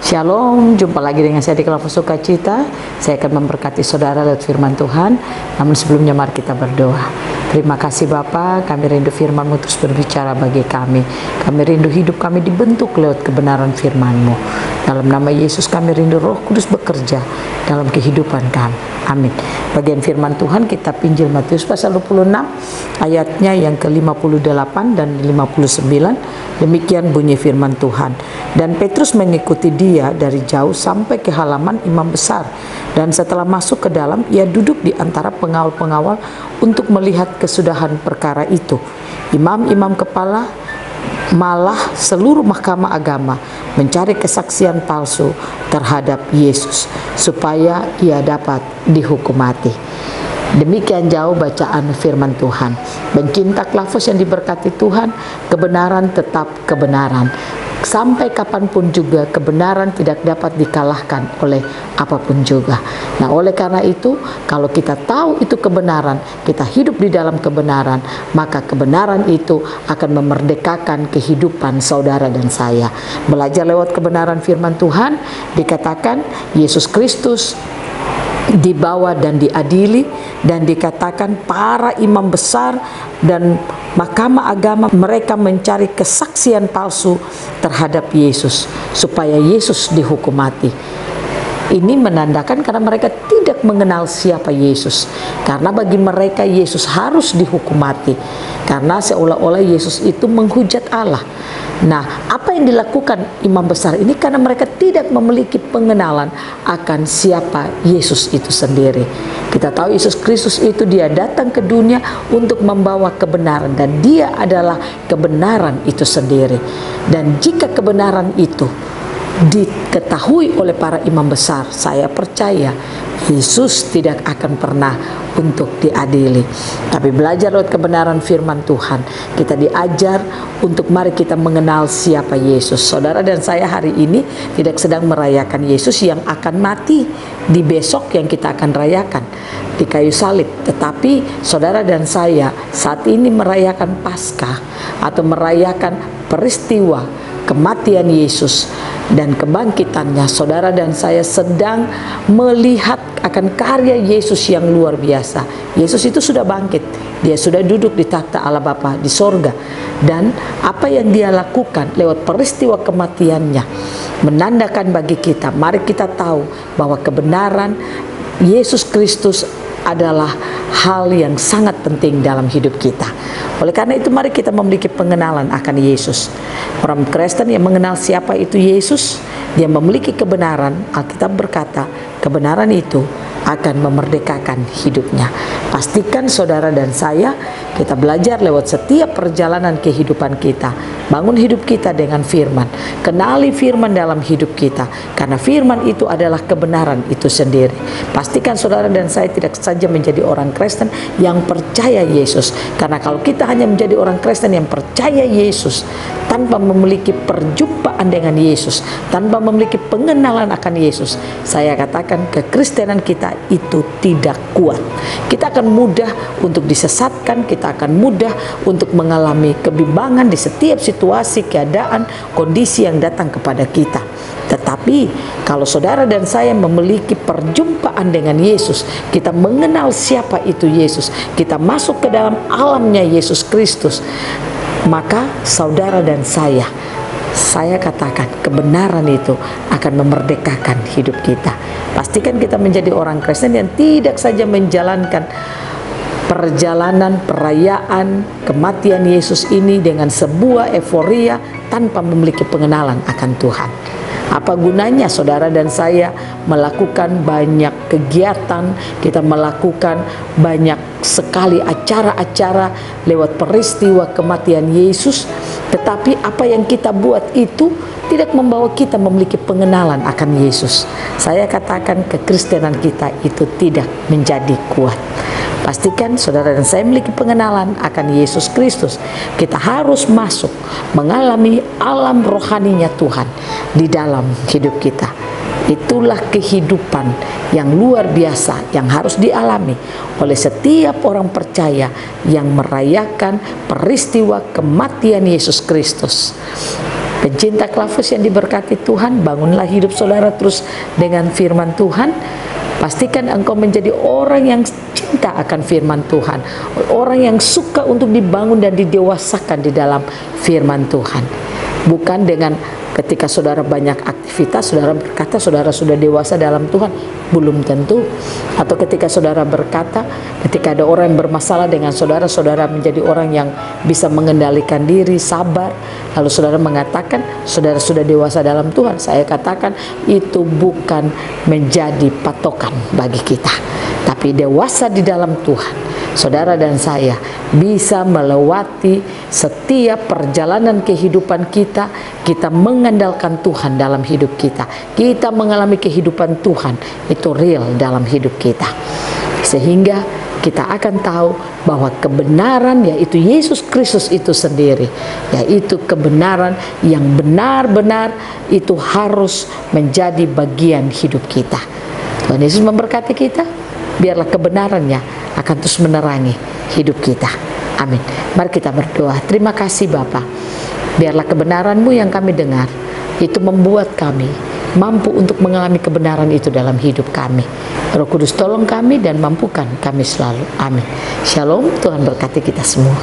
Shalom, jumpa lagi dengan saya di Kelompok Sukacita. Saya akan memberkati saudara lewat firman Tuhan. Namun sebelumnya mari kita berdoa. Terima kasih Bapa, kami rindu firman-Mu terus berbicara bagi kami. Kami rindu hidup kami dibentuk lewat kebenaran firman-Mu. Dalam nama Yesus kami rindu Roh Kudus bekerja dalam kehidupan kami. Amin. Bagian firman Tuhan kitab Injil Matius pasal 26 ayatnya yang ke-58 dan 59. Demikian bunyi firman Tuhan. Dan Petrus mengikuti dia dari jauh sampai ke halaman imam besar. Dan setelah masuk ke dalam, ia duduk di antara pengawal-pengawal untuk melihat kesudahan perkara itu. Imam-imam kepala malah seluruh mahkamah agama mencari kesaksian palsu terhadap Yesus supaya ia dapat dihukum mati. Demikian jauh bacaan firman Tuhan. Pencinta Klafos yang diberkati Tuhan, kebenaran tetap kebenaran. Sampai kapanpun juga kebenaran tidak dapat dikalahkan oleh apapun juga. Nah, oleh karena itu, kalau kita tahu itu kebenaran, kita hidup di dalam kebenaran, maka kebenaran itu akan memerdekakan kehidupan saudara dan saya. Belajar lewat kebenaran firman Tuhan, dikatakan Yesus Kristus dibawa dan diadili, dan dikatakan para imam besar dan mahkamah agama mereka mencari kesaksian palsu terhadap Yesus supaya Yesus dihukum mati. Ini menandakan karena mereka tidak mengenal siapa Yesus. Karena bagi mereka Yesus harus dihukum mati. Karena seolah-olah Yesus itu menghujat Allah. Nah, apa yang dilakukan imam besar ini karena mereka tidak memiliki pengenalan akan siapa Yesus itu sendiri. Kita tahu Yesus Kristus itu dia datang ke dunia untuk membawa kebenaran, dan dia adalah kebenaran itu sendiri. Dan jika kebenaran itu diketahui oleh para imam besar, saya percaya Yesus tidak akan pernah untuk diadili. Tapi belajar lewat kebenaran firman Tuhan, kita diajar untuk mari kita mengenal siapa Yesus. Saudara dan saya hari ini tidak sedang merayakan Yesus yang akan mati di besok yang kita akan rayakan di kayu salib. Tetapi saudara dan saya saat ini merayakan Paskah atau merayakan peristiwa kematian Yesus dan kebangkitannya. Saudara dan saya sedang melihat akan karya Yesus yang luar biasa. Yesus itu sudah bangkit, dia sudah duduk di takhta Allah Bapa di sorga, dan apa yang dia lakukan lewat peristiwa kematiannya menandakan bagi kita, mari kita tahu bahwa kebenaran Yesus Kristus adalah hal yang sangat penting dalam hidup kita. Oleh karena itu mari kita memiliki pengenalan akan Yesus. Orang Kristen yang mengenal siapa itu Yesus, dia memiliki kebenaran. Alkitab berkata kebenaran itu akan memerdekakan hidupnya. Pastikan saudara dan saya kita belajar lewat setiap perjalanan kehidupan kita. Bangun hidup kita dengan firman. Kenali firman dalam hidup kita, karena firman itu adalah kebenaran itu sendiri. Pastikan saudara dan saya tidak saja menjadi orang Kristen yang percaya Yesus. Karena kalau kita hanya menjadi orang Kristen yang percaya Yesus tanpa memiliki perjumpaan dengan Yesus, tanpa memiliki pengenalan akan Yesus, saya katakan kekristenan kita itu tidak kuat. Kita akan mudah untuk disesatkan, kita akan mudah untuk mengalami kebimbangan di setiap situasi, keadaan, kondisi yang datang kepada kita. Tetapi kalau saudara dan saya memiliki perjumpaan dengan Yesus, kita mengenal siapa itu Yesus, kita masuk ke dalam alamnya Yesus Kristus, maka saudara dan saya katakan kebenaran itu akan memerdekakan hidup kita. Pastikan kita menjadi orang Kristen yang tidak saja menjalankan perjalanan perayaan kematian Yesus ini dengan sebuah euforia tanpa memiliki pengenalan akan Tuhan. Apa gunanya saudara dan saya melakukan banyak kegiatan, kita melakukan banyak sekali acara-acara lewat peristiwa kematian Yesus, tetapi apa yang kita buat itu tidak membawa kita memiliki pengenalan akan Yesus. Saya katakan kekristenan kita itu tidak menjadi kuat. Pastikan saudara dan saya memiliki pengenalan akan Yesus Kristus. Kita harus masuk mengalami alam rohaninya Tuhan di dalam hidup kita. Itulah kehidupan yang luar biasa yang harus dialami oleh setiap orang percaya yang merayakan peristiwa kematian Yesus Kristus. Pencinta Klafus yang diberkati Tuhan, bangunlah hidup saudara terus dengan firman Tuhan. Pastikan engkau menjadi orang yang cinta akan firman Tuhan, orang yang suka untuk dibangun dan didewasakan di dalam firman Tuhan. Bukan dengan ketika saudara banyak aktivitas, saudara berkata saudara sudah dewasa dalam Tuhan. Belum tentu. Atau ketika saudara berkata, ketika ada orang yang bermasalah dengan saudara, saudara menjadi orang yang bisa mengendalikan diri, sabar, lalu saudara mengatakan saudara sudah dewasa dalam Tuhan. Saya katakan itu bukan menjadi patokan bagi kita. Tapi dewasa di dalam Tuhan, saudara dan saya bisa melewati setiap perjalanan kehidupan kita. Kita mengandalkan Tuhan dalam hidup kita. Kita mengalami kehidupan Tuhan itu real dalam hidup kita. Sehingga kita akan tahu bahwa kebenaran yaitu Yesus Kristus itu sendiri, yaitu kebenaran yang benar-benar itu harus menjadi bagian hidup kita. Tuhan Yesus memberkati kita. Biarlah kebenarannya akan terus menerangi hidup kita. Amin. Mari kita berdoa. Terima kasih Bapa. Biarlah kebenaran-Mu yang kami dengar itu membuat kami mampu untuk mengalami kebenaran itu dalam hidup kami. Roh Kudus tolong kami dan mampukan kami selalu. Amin. Shalom. Tuhan berkati kita semua.